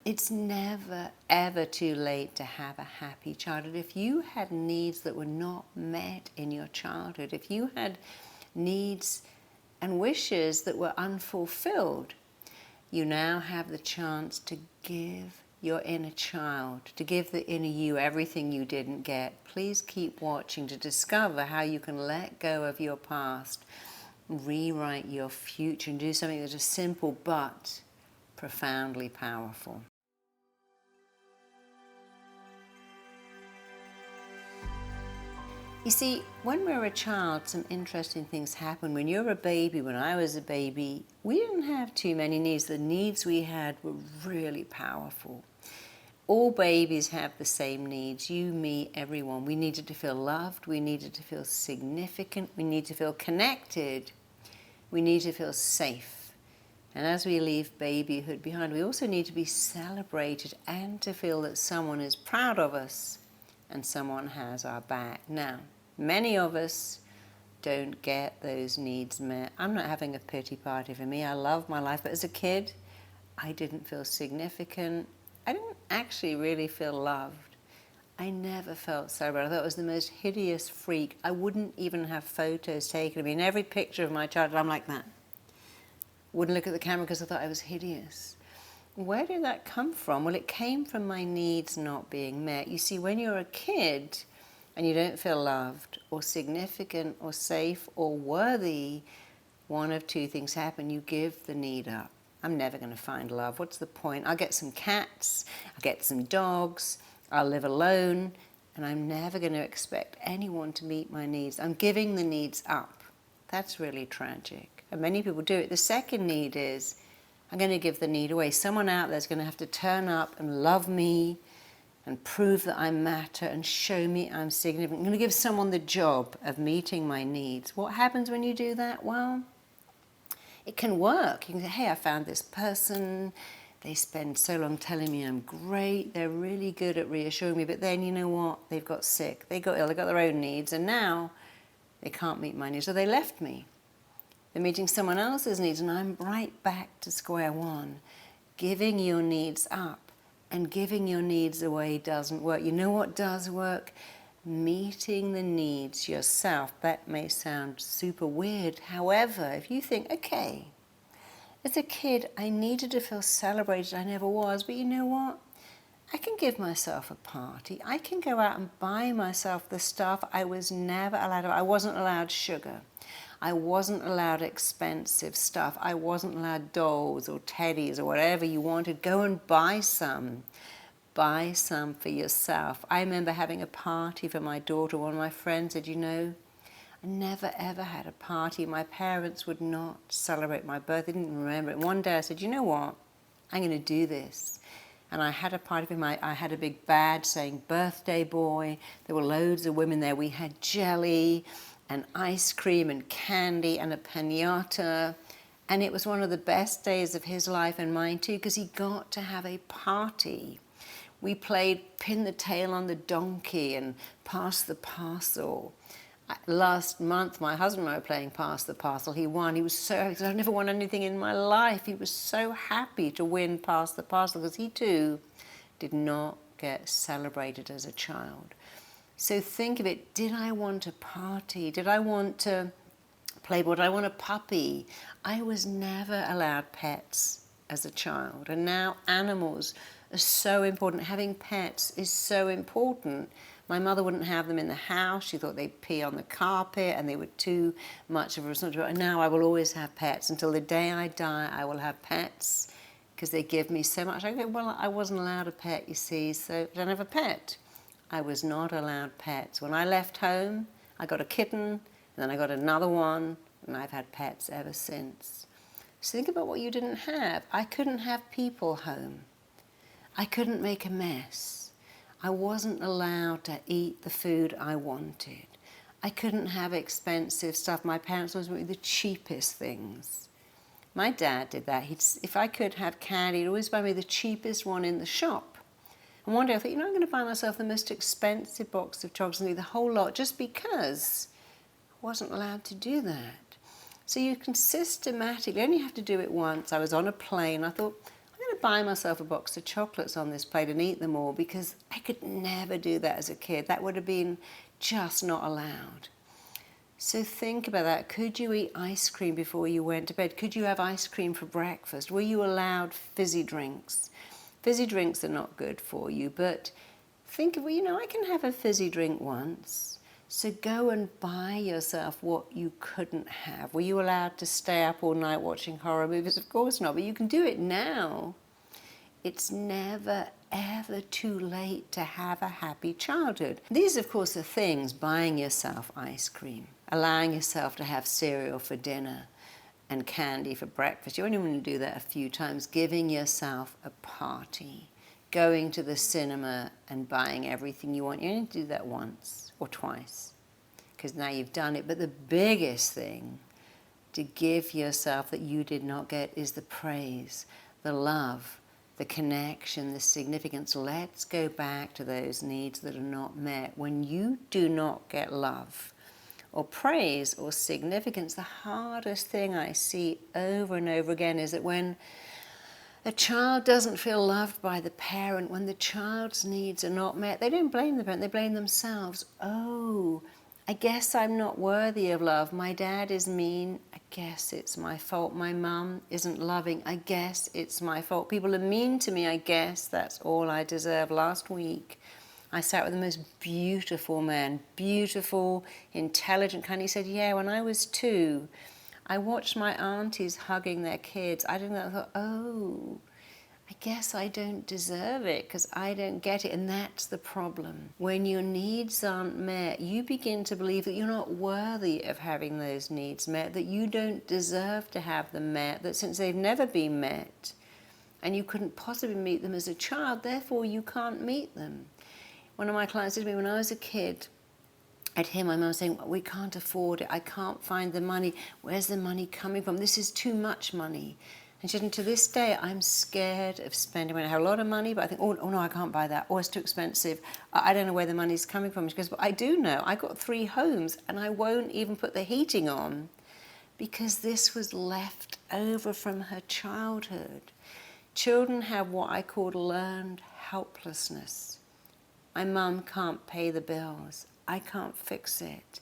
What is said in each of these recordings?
It's never, ever too late to have a happy childhood. If you had needs that were not met in your childhood, if you had needs and wishes that were unfulfilled, you now have the chance to give your inner child, to give the inner you everything you didn't get. Please keep watching to discover how you can let go of your past, rewrite your future, and do something that is simple but profoundly powerful. You see, when we're a child, some interesting things happen. When you're a baby, when I was a baby, we didn't have too many needs. The needs we had were really powerful. All babies have the same needs, you, me, everyone. We needed to feel loved, we needed to feel significant, we need to feel connected, we need to feel safe. And as we leave babyhood behind, we also need to be celebrated and to feel that someone is proud of us and someone has our back. Now, many of us don't get those needs met. I'm not having a pity party for me. I love my life, but as a kid, I didn't feel significant. I didn't actually really feel loved. I never felt celebrated. I thought it was the most hideous freak. I wouldn't even have photos taken of me. In every picture of my childhood, I'm like that. Wouldn't look at the camera because I thought I was hideous. Where did that come from? Well, it came from my needs not being met. You see, when you're a kid and you don't feel loved or significant or safe or worthy, one of two things happen. You give the need up. I'm never going to find love. What's the point? I'll get some cats, I'll get some dogs, I'll live alone, and I'm never going to expect anyone to meet my needs. I'm giving the needs up. That's really tragic. And many people do it. The second need is, I'm going to give the need away. Someone out there is going to have to turn up and love me and prove that I matter and show me I'm significant. I'm going to give someone the job of meeting my needs. What happens when you do that? Well, it can work. You can say, hey, I found this person. They spend so long telling me I'm great. They're really good at reassuring me. But then, you know what? They've got sick. They got ill. They got their own needs. And now they can't meet my needs. So they left me. They're meeting someone else's needs. And I'm right back to square one. Giving your needs up and giving your needs away doesn't work. You know what does work? Meeting the needs yourself. That may sound super weird. However, if you think, okay, as a kid, I needed to feel celebrated. I never was. But you know what? I can give myself a party. I can go out and buy myself the stuff I was never allowed to. I wasn't allowed sugar. I wasn't allowed expensive stuff. I wasn't allowed dolls or teddies or whatever you wanted. Go and buy some. Buy some for yourself. I remember having a party for my daughter. One of my friends said, you know, I never ever had a party. My parents would not celebrate my birthday. They didn't remember it. One day I said, you know what? I'm going to do this. And I had a party for I had a big badge saying birthday boy. There were loads of women there. We had jelly and ice cream and candy and a piñata. And it was one of the best days of his life and mine too, because he got to have a party. We played pin the tail on the donkey and pass the parcel. Last month, my husband and I were playing pass the parcel. He won. He was so happy because I've never won anything in my life. He was so happy to win pass the parcel because he too did not get celebrated as a child. So think of it. Did I want a party? Did I want to play? Did I want a puppy? I was never allowed pets as a child. And now animals are so important. Having pets is so important. My mother wouldn't have them in the house. She thought they'd pee on the carpet and they were too much of a responsibility. And now I will always have pets. Until the day I die, I will have pets because they give me so much. I go, well, I wasn't allowed a pet, you see, so I don't have a pet. I was not allowed pets. When I left home, I got a kitten, and then I got another one, and I've had pets ever since. So think about what you didn't have. I couldn't have people home. I couldn't make a mess. I wasn't allowed to eat the food I wanted. I couldn't have expensive stuff. My parents always bought me the cheapest things. My dad did that. If I could have candy, he'd always buy me the cheapest one in the shop. And one day I thought, I'm going to buy myself the most expensive box of chocolates and eat the whole lot just because I wasn't allowed to do that. So you can systematically, you only have to do it once. I was on a plane. I thought, I'm going to buy myself a box of chocolates on this plate and eat them all, because I could never do that as a kid. That would have been just not allowed. So think about that. Could you eat ice cream before you went to bed? Could you have ice cream for breakfast? Were you allowed fizzy drinks? Fizzy drinks are not good for you, but think of, I can have a fizzy drink once. So go and buy yourself what you couldn't have. Were you allowed to stay up all night watching horror movies? Of course not, but you can do it now. It's never, ever too late to have a happy childhood. These, of course, are things: buying yourself ice cream, allowing yourself to have cereal for dinner and candy for breakfast. You only want to do that a few times. Giving yourself a party, going to the cinema and buying everything you want. You only do that once or twice, because now you've done it. But the biggest thing to give yourself that you did not get is the praise, the love, the connection, the significance. Let's go back to those needs that are not met. When you do not get love or praise or significance, the hardest thing I see over and over again is that when a child doesn't feel loved by the parent, when the child's needs are not met, they don't blame the parent, they blame themselves. Oh, I guess I'm not worthy of love. My dad is mean. I guess it's my fault. My mum isn't loving. I guess it's my fault. People are mean to me. I guess that's all I deserve. Last week, I sat with the most beautiful man, beautiful, intelligent kind. He said, yeah, when I was 2, I watched my aunties hugging their kids. I didn't know. I thought, oh, I guess I don't deserve it because I don't get it. And that's the problem. When your needs aren't met, you begin to believe that you're not worthy of having those needs met, that you don't deserve to have them met, that since they've never been met and you couldn't possibly meet them as a child, therefore you can't meet them. One of my clients said to me, when I was a kid, I'd hear my mum saying, we can't afford it, I can't find the money, where's the money coming from? This is too much money. And she said, to this day, I'm scared of spending money. I have a lot of money, but I think, oh no, I can't buy that. Oh, it's too expensive. I don't know where the money's coming from. She goes, but I do know. I got 3 homes and I won't even put the heating on because this was left over from her childhood. Children have what I call learned helplessness. My mum can't pay the bills. I can't fix it.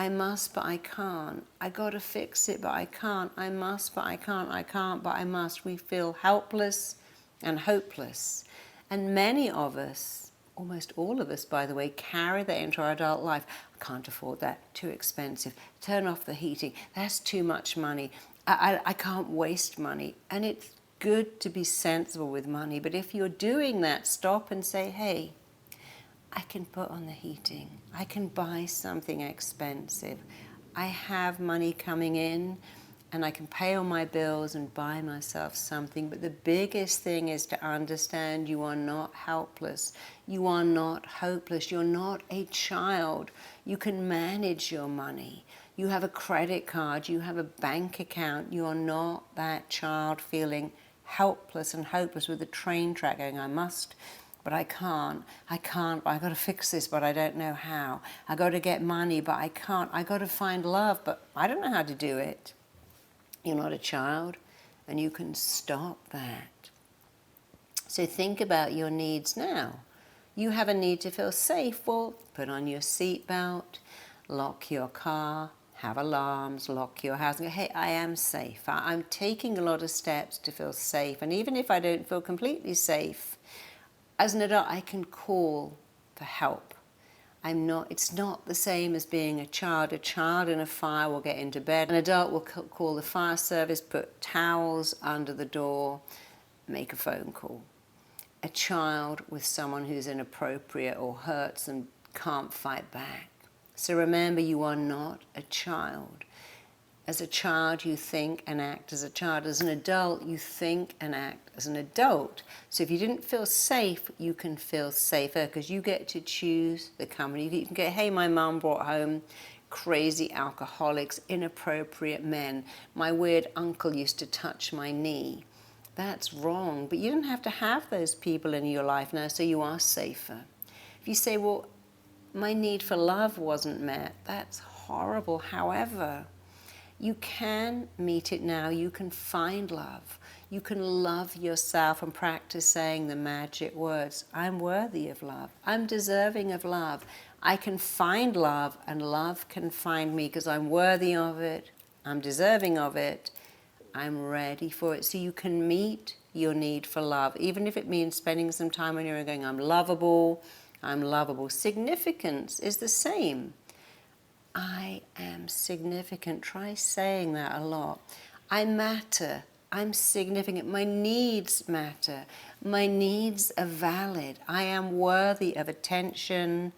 I must, but I can't. I got to fix it, but I can't. I must, but I can't. I can't, but I must. We feel helpless and hopeless. And many of us, almost all of us, by the way, carry that into our adult life. I can't afford that. Too expensive. Turn off the heating. That's too much money. I can't waste money. And it's good to be sensible with money. But if you're doing that, stop and say, hey, I can put on the heating. I can buy something expensive. I have money coming in and I can pay all my bills and buy myself something. But the biggest thing is to understand you are not helpless. You are not hopeless. You're not a child. You can manage your money. You have a credit card. You have a bank account. You are not that child feeling helpless and hopeless with the train track going, I must, but I can't, but I got to fix this, but I don't know how. I got to get money, but I can't. I got to find love, but I don't know how to do it. You're not a child, and you can stop that. So think about your needs now. You have a need to feel safe. Well, put on your seatbelt, lock your car, have alarms, lock your house, and go, hey, I am safe. I'm taking a lot of steps to feel safe. And even if I don't feel completely safe, as an adult, I can call for help. It's not the same as being a child. A child in a fire will get into bed. An adult will call the fire service, put towels under the door, make a phone call. A child with someone who's inappropriate or hurts and can't fight back. So remember, you are not a child. As a child, you think and act as a child. As an adult, you think and act as an adult. So if you didn't feel safe, you can feel safer because you get to choose the company. You can go, hey, my mum brought home crazy alcoholics, inappropriate men. My weird uncle used to touch my knee. That's wrong. But you don't have to have those people in your life now, so you are safer. If you say, well, my need for love wasn't met, that's horrible. However, you can meet it now. You can find love. You can love yourself and practice saying the magic words. I'm worthy of love. I'm deserving of love. I can find love, and love can find me because I'm worthy of it. I'm deserving of it. I'm ready for it. So you can meet your need for love, even if it means spending some time on your own going, I'm lovable, I'm lovable. Significance is the same. I am significant. Try saying that a lot. I matter. I'm significant. My needs matter. My needs are valid. I am worthy of attention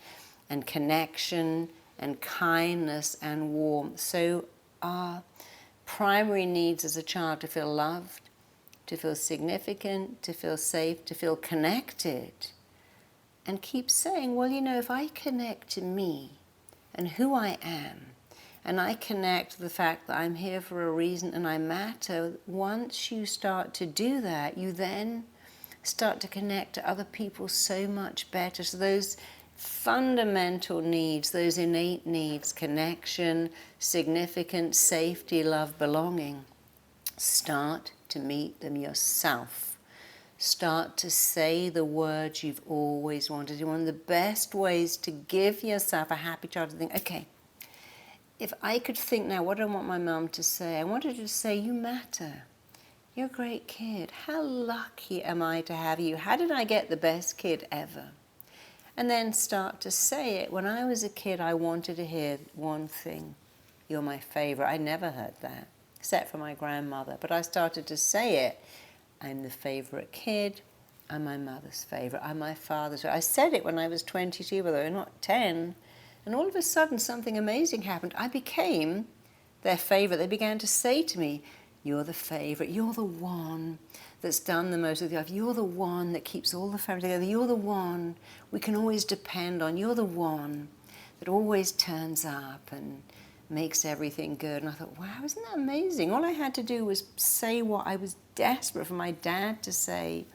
and connection and kindness and warmth. So our primary needs as a child: to feel loved, to feel significant, to feel safe, to feel connected. And keep saying, well, you know, if I connect to me and who I am, and I connect to the fact that I'm here for a reason and I matter, once you start to do that, you then start to connect to other people so much better. So those fundamental needs, those innate needs, connection, significance, safety, love, belonging, start to meet them yourself. Start to say the words you've always wanted to. One of the best ways to give yourself a happy childhood, think, okay, if I could think now, what do I want my mum to say? I wanted her to say, you matter. You're a great kid. How lucky am I to have you? How did I get the best kid ever? And then start to say it. When I was a kid, I wanted to hear one thing. You're my favorite. I never heard that, except for my grandmother. But I started to say it. I'm the favorite kid. I'm my mother's favorite. I'm my father's favorite. I said it when I was 22, although not 10. And all of a sudden, something amazing happened. I became their favorite. They began to say to me, you're the favorite. You're the one that's done the most with your life. You're the one that keeps all the family together. You're the one we can always depend on. You're the one that always turns up and makes everything good. And I thought, wow, isn't that amazing? All I had to do was say what I was desperate for my dad to say.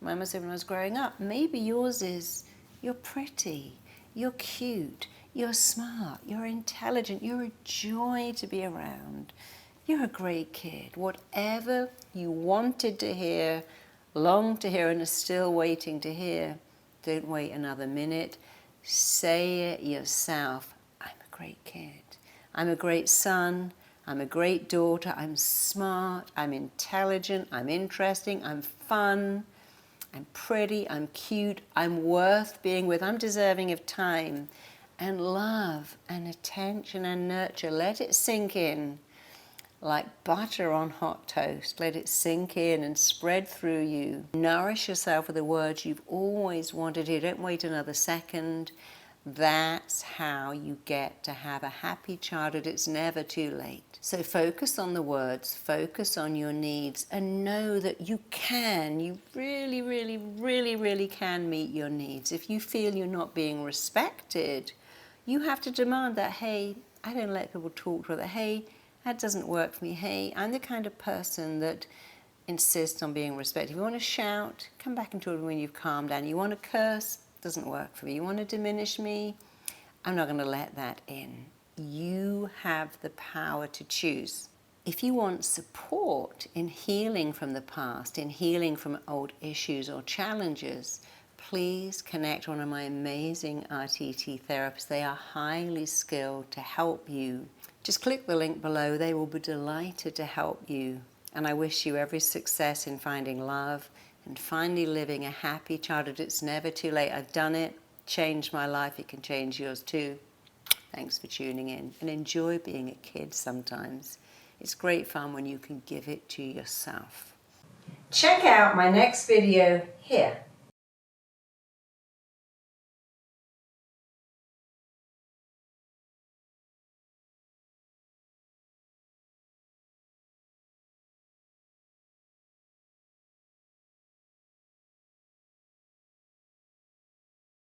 My mother said when I was growing up, maybe yours is, you're pretty, you're cute, you're smart, you're intelligent, you're a joy to be around. You're a great kid. Whatever you wanted to hear, longed to hear, and are still waiting to hear, don't wait another minute. Say it yourself. I'm a great kid. I'm a great son. I'm a great daughter. I'm smart. I'm intelligent. I'm interesting. I'm fun. I'm pretty. I'm cute. I'm worth being with. I'm deserving of time and love and attention and nurture. Let it sink in. Like butter on hot toast. Let it sink in and spread through you. Nourish yourself with the words you've always wanted to hear. Don't wait another second. That's how you get to have a happy childhood. It's never too late. So focus on the words, focus on your needs, and know that you can, you really, really, really, really can meet your needs. If you feel you're not being respected, you have to demand that, hey, I don't let people talk to that. Hey, that doesn't work for me. Hey, I'm the kind of person that insists on being respected. If you want to shout, come back and talk to me when you've calmed down. You want to curse, doesn't work for me. You want to diminish me, I'm not going to let that in. You have the power to choose. If you want support in healing from the past, in healing from old issues or challenges, please connect one of my amazing RTT therapists. They are highly skilled to help you. Just click the link below. They will be delighted to help you. And I wish you every success in finding love and finally living a happy childhood. It's never too late. I've done it, changed my life. It can change yours too. Thanks for tuning in, and enjoy being a kid sometimes. It's great fun when you can give it to yourself. Check out my next video here.